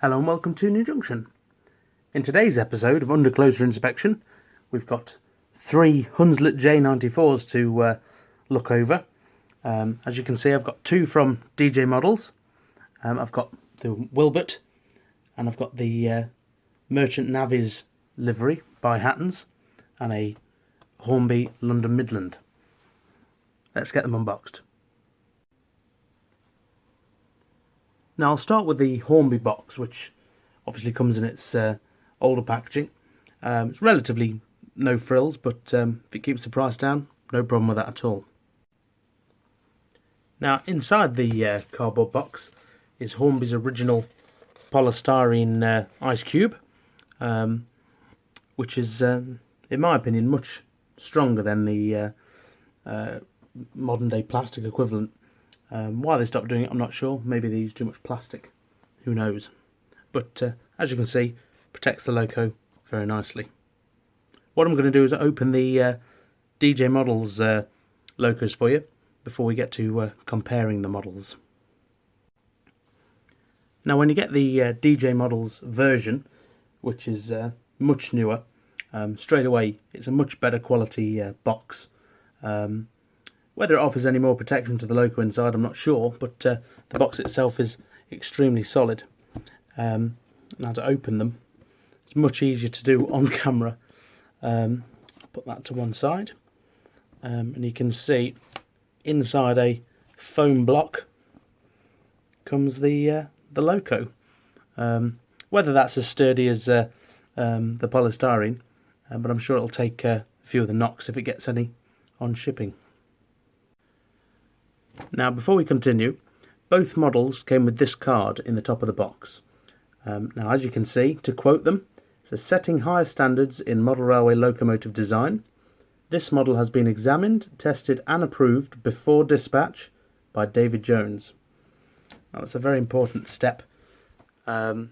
Hello and welcome to New Junction. In today's episode of Under Closer Inspection, we've got 3 Hunslet J94s to look over. As you can see, I've got 2 from DJ Models. I've got the Wilbert and I've got the Merchant Navvies livery by Hattons and a Hornby London Midland. Let's get them unboxed. Now I'll start with the Hornby box, which obviously comes in its older packaging. It's relatively no frills, but if it keeps the price down, no problem with that at all. Now inside the cardboard box is Hornby's original polystyrene ice cube, which is, in my opinion, much stronger than the modern day plastic equivalent. Why they stopped doing it, I'm not sure. Maybe they use too much plastic. Who knows? But as you can see, protects the logo very nicely. What I'm going to do is open the DJ Models logos for you before we get to comparing the models. Now when you get the DJ Models version, which is much newer, straight away it's a much better quality box. Whether it offers any more protection to the logo inside, I'm not sure, but the box itself is extremely solid. Now to open them, it's much easier to do on camera. I'll put that to one side, and you can see inside a foam block comes the logo. Whether that's as sturdy as the polystyrene, but I'm sure it'll take a few of the knocks if it gets any on shipping. Now before we continue, both models came with this card in the top of the box. Now as you can see, to quote them, it says, "Setting higher standards in model railway locomotive design. This model has been examined, tested and approved before dispatch by David Jones." Now that's a very important step, and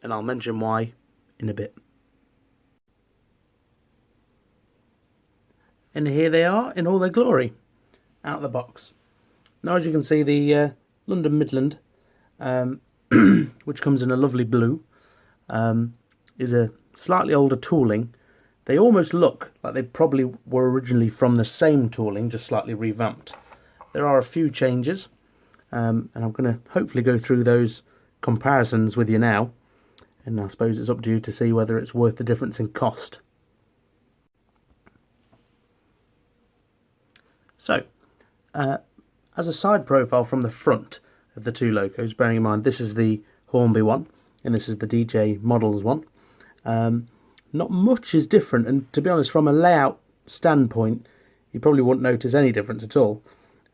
I'll mention why in a bit. And here they are in all their glory, out of the box. Now as you can see, the London Midland, which comes in a lovely blue, is a slightly older tooling. They almost look like they probably were originally from the same tooling, just slightly revamped. There are a few changes, and I'm going to hopefully go through those comparisons with you now, and I suppose it's up to you to see whether it's worth the difference in cost. So, as a side profile from the front of the two logos, bearing in mind this is the Hornby one and this is the DJ Models one, not much is different, and to be honest, from a layout standpoint you probably wouldn't notice any difference at all.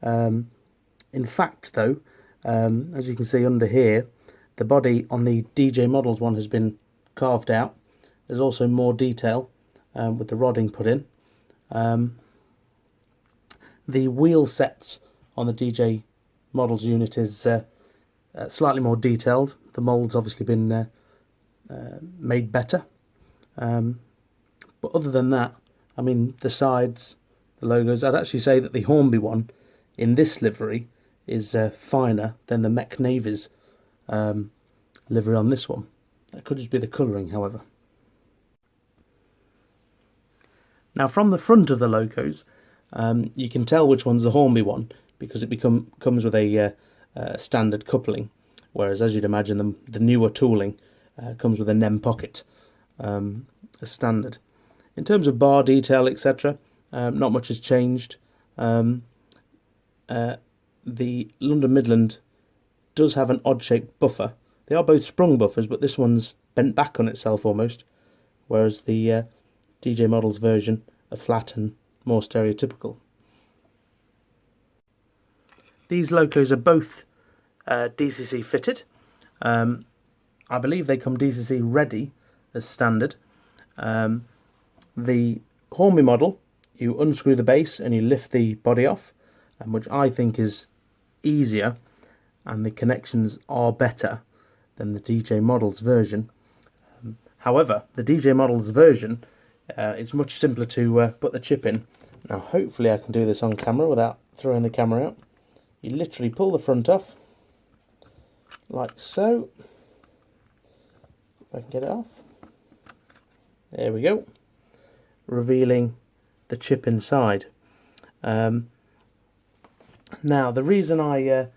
In fact though, as you can see under here, the body on the DJ Models one has been carved out. There's also more detail with the rodding put in. The wheel sets on the DJ Models unit is slightly more detailed. The mould's obviously been made better. But other than that, I mean, the sides, the logos, I'd actually say that the Hornby one in this livery is finer than the Navvies livery on this one. That could just be the colouring, however. Now from the front of the logos, you can tell which one's the Hornby one because it comes with a standard coupling, whereas as you'd imagine the newer tooling comes with a NEM pocket as standard. In terms of bar detail, etc., not much has changed. The London Midland does have an odd-shaped buffer. They are both sprung buffers, but this one's bent back on itself almost, whereas the DJ Models version are flat and more stereotypical. These locos are both DCC fitted. I believe they come DCC ready as standard. The Hornby model, you unscrew the base and you lift the body off, which I think is easier, and the connections are better than the DJ Models version. However, the DJ Models version, it's much simpler to put the chip in. Now hopefully I can do this on camera without throwing the camera out. You literally pull the front off, like so, I can get it off. There we go. Revealing the chip inside. Now, the reason I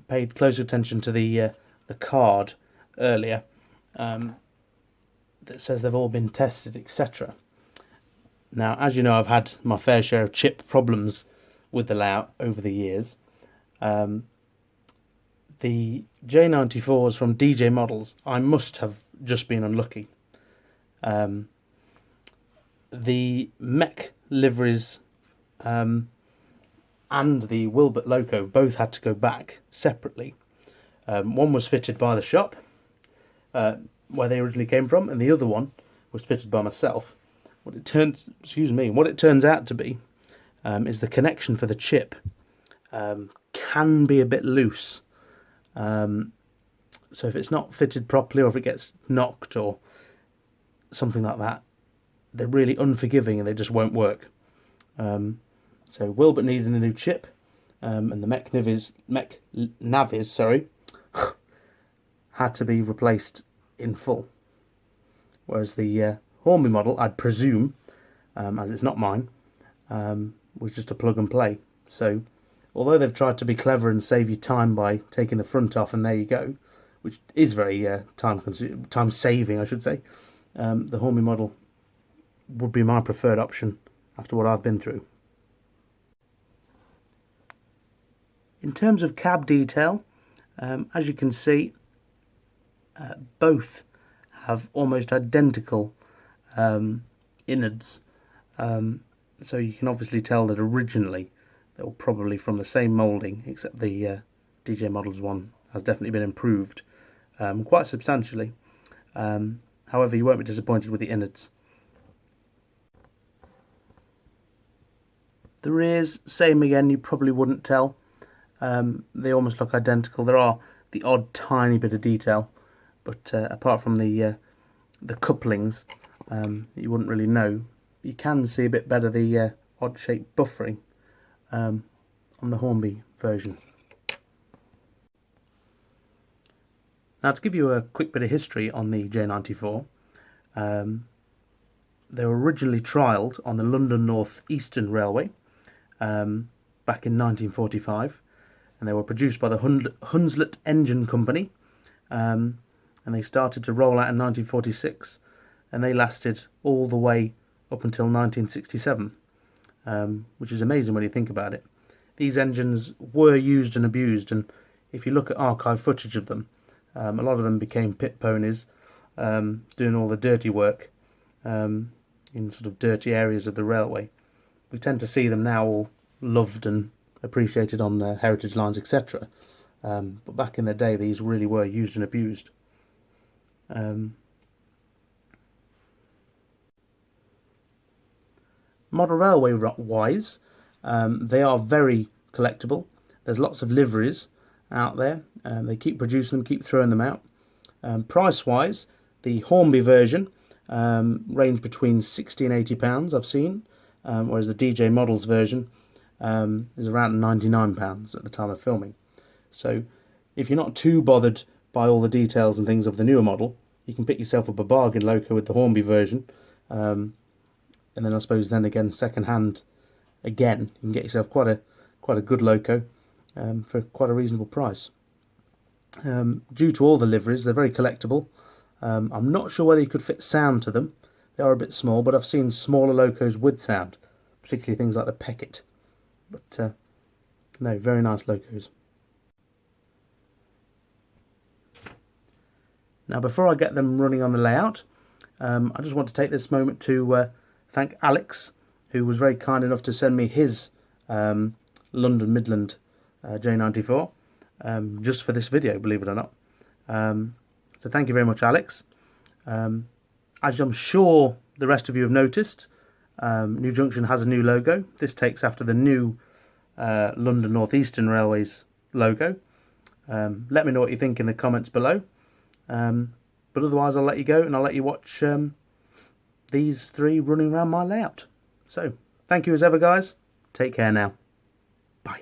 paid close attention to the card earlier that says they've all been tested, etc. Now, as you know, I've had my fair share of chip problems with the layout over the years. The J94s from DJ Models, I must have just been unlucky. The mech liveries and the Wilbert loco both had to go back separately. One was fitted by the shop, where they originally came from, and the other one was fitted by myself. What it turns out to be is the connection for the chip can be a bit loose. So if it's not fitted properly, or if it gets knocked or something like that, they're really unforgiving and they just won't work. So Wilbert needed a new chip, and the mech Navvies, had to be replaced in full. Whereas the Hornby model, I'd presume, as it's not mine, was just a plug and play. So although they've tried to be clever and save you time by taking the front off and there you go, which is very time saving, I should say, the Hornby model would be my preferred option after what I've been through. In terms of cab detail, as you can see, both have almost identical innards, so you can obviously tell that originally they were probably from the same moulding, except the DJ Models one has definitely been improved quite substantially. However, you won't be disappointed with the innards. The rears, same again, you probably wouldn't tell. They almost look identical. There are the odd tiny bit of detail, but apart from the couplings, you wouldn't really know. You can see a bit better the odd shaped buffering on the Hornby version. Now, to give you a quick bit of history on the J94, they were originally trialled on the London North Eastern Railway back in 1945, and they were produced by the Hunslet Engine Company, and they started to roll out in 1946, and they lasted all the way up until 1967, which is amazing when you think about it. These engines were used and abused, and if you look at archive footage of them, a lot of them became pit ponies, doing all the dirty work in sort of dirty areas of the railway. We tend to see them now all loved and appreciated on heritage lines, etc. But back in the day, these really were used and abused. Model railway wise, they are very collectible. There's lots of liveries out there. They keep producing them, keep throwing them out. Price wise, the Hornby version range between £60 and £80 I've seen, whereas the DJ Models version is around £99 at the time of filming. So if you're not too bothered by all the details and things of the newer model, you can pick yourself up a bargain loco with the Hornby version, and then I suppose then again second hand again you can get yourself quite a good loco for quite a reasonable price. Due to all the liveries, they're very collectible. I'm not sure whether you could fit sound to them. They are a bit small, but I've seen smaller locos with sound, particularly things like the Peckett. But no, very nice locos. Now, before I get them running on the layout, I just want to take this moment to thank Alex, who was very kind enough to send me his London Midland J94 just for this video, believe it or not. So thank you very much, Alex. As I'm sure the rest of you have noticed, New Junction has a new logo. This takes after the new London North Eastern Railways logo. Let me know what you think in the comments below. But otherwise I'll let you go and I'll let you watch these three running around my layout. So, thank you as ever, guys. Take care now. Bye.